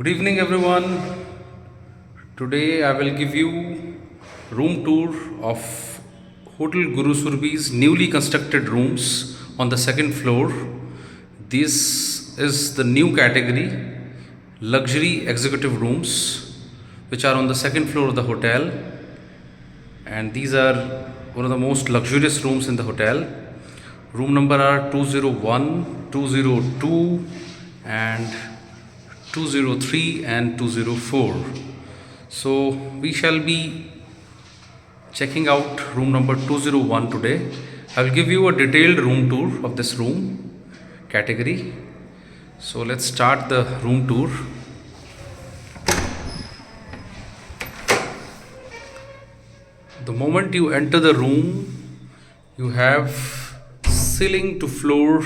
Good evening, everyone. Today I will give you room tour of Hotel Guru Surbhi's newly constructed rooms on the second floor. This is the new category, luxury executive rooms, which are on the second floor of the hotel, and these are one of the most luxurious rooms in the hotel. Room number are 201, 202, and 203 and 204. So we shall be checking out room number 201 today. I will give you a detailed room tour of this room category. So let's start the room tour. The moment you enter the room, you have ceiling to floor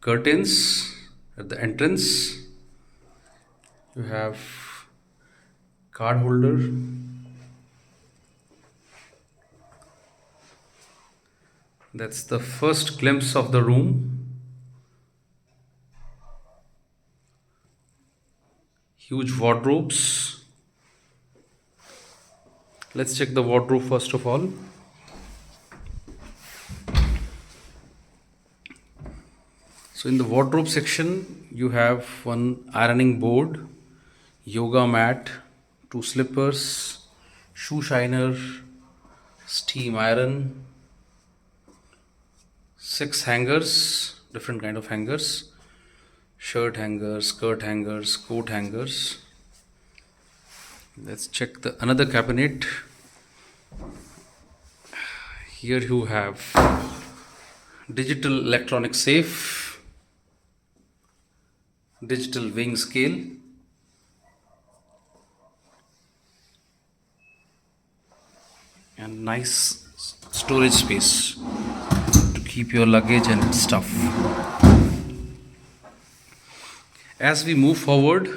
curtains at the entrance. You have card holder. That's the first glimpse of the room. Huge wardrobes. Let's check the wardrobe first of all. So in the wardrobe section, you have one ironing board, yoga mat, two slippers, shoe shiner, steam iron, six hangers, different kind of hangers, shirt hangers, skirt hangers, coat hangers. Let's check the another cabinet. Here you have digital electronic safe, digital weighing scale, and nice storage space to keep your luggage and stuff. As we move forward,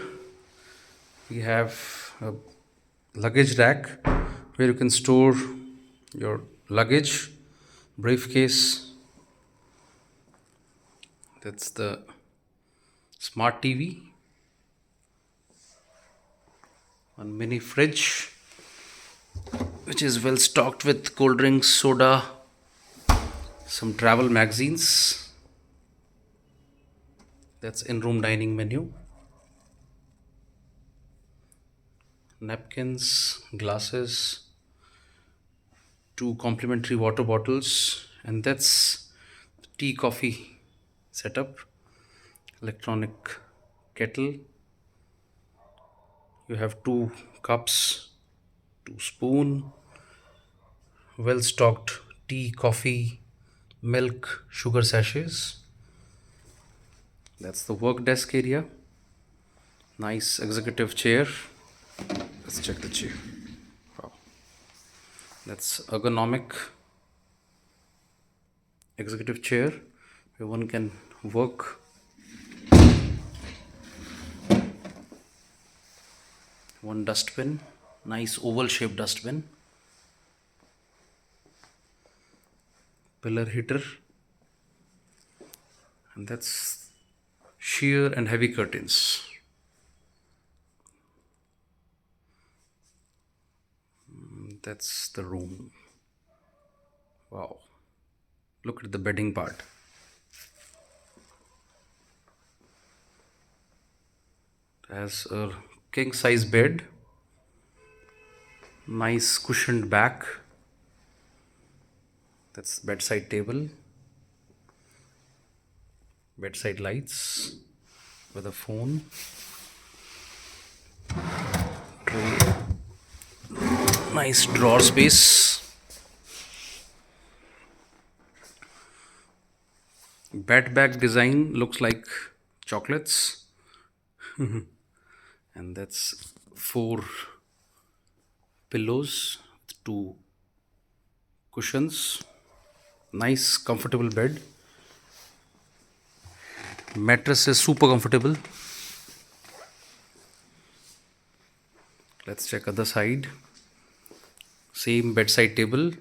we have a luggage rack where you can store your luggage, briefcase. That's the smart TV, one mini fridge which is well stocked with cold drinks, soda, some travel magazines. That's in-room dining menu. Napkins, glasses, two complimentary water bottles, and that's the tea coffee setup. Electronic kettle. You have two cups, two spoon, well stocked tea, coffee, milk, sugar sachets. That's the work desk area. Nice executive chair. Let's check the chair. Wow. That's ergonomic executive chair where one can work. One dustbin, nice oval shaped dustbin. Pillar heater. And that's sheer and heavy curtains. That's the room. Wow. Look at the bedding part. It has a king size bed. Nice cushioned back. That's bedside table. Bedside lights with a phone. Tray. Nice drawer space. Bed back design looks like chocolates. And that's four pillows, two cushions. Nice comfortable bed. Mattress is super comfortable. Let's check other side. Same bedside table.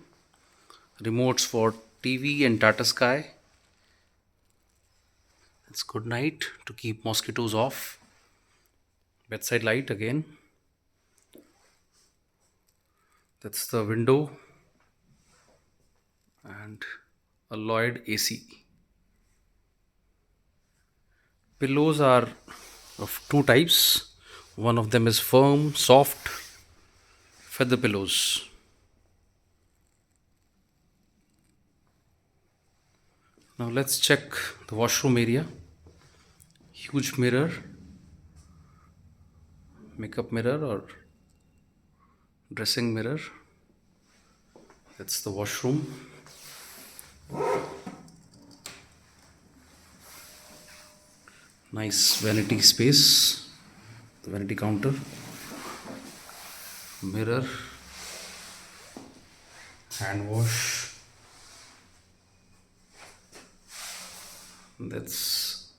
Remotes for TV and Tata Sky. It's good night to keep mosquitoes off. Bedside light again. That's the window and a Lloyd AC. Pillows are of two types. One of them is firm, soft feather pillows. Now let's check the washroom area. Huge mirror, makeup mirror or dressing mirror. That's the washroom. Nice vanity space, the vanity counter, mirror, hand wash. That's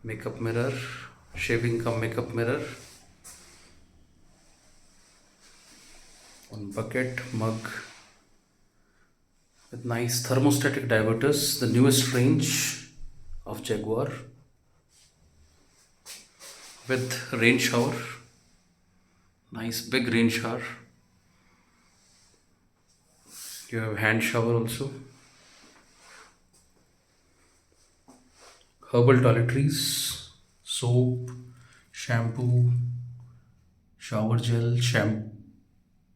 makeup mirror, shaving cum makeup mirror. One bucket, mug with nice thermostatic diverters, the newest range of Jaguar, with rain shower, nice big rain shower. You have hand shower also. Herbal toiletries, soap, shampoo, shower gel,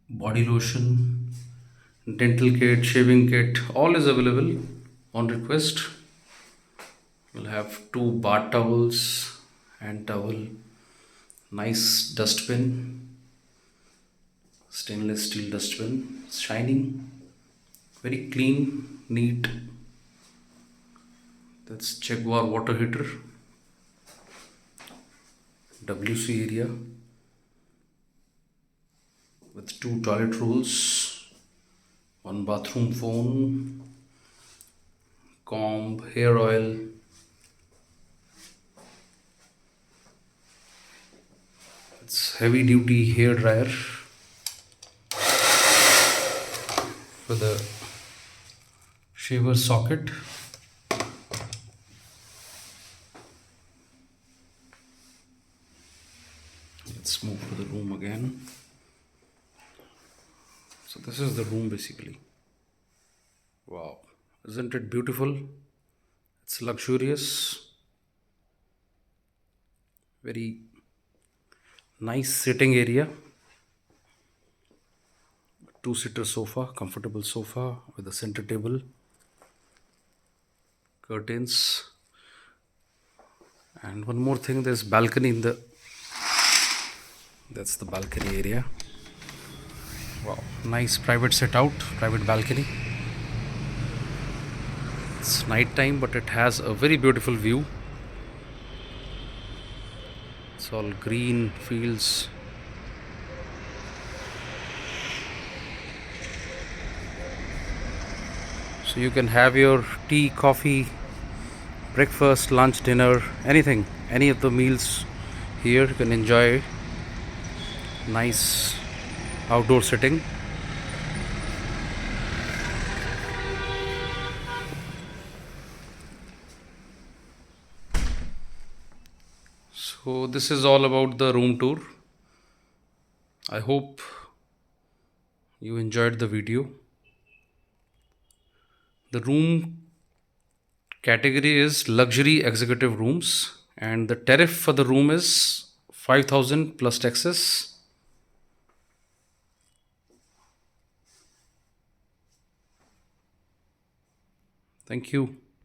body lotion, dental kit, shaving kit, all is available on request. We'll have two bath towels, hand towel, nice dustbin, stainless steel dustbin, shining, very clean, neat. That's Jaguar water heater, WC area with two toilet rolls, one bathroom phone, comb, hair oil. It's heavy duty hair dryer with a shaver socket. Let's move to the room again. So this is the room basically. Wow, isn't it beautiful? It's luxurious, very nice sitting area. Two-seater sofa, comfortable sofa with a center table, curtains, and one more thing, there's balcony in the, that's the balcony area. Wow, nice private sit out, private balcony. It's night time, but it has a very beautiful view. It's all green fields. So you can have your tea, coffee, breakfast, lunch, dinner, anything, any of the meals here. You can enjoy nice outdoor sitting. So this is all about the room tour. I hope you enjoyed the video. The room category is luxury executive rooms, and the tariff for the room is 5,000 plus taxes. Thank you.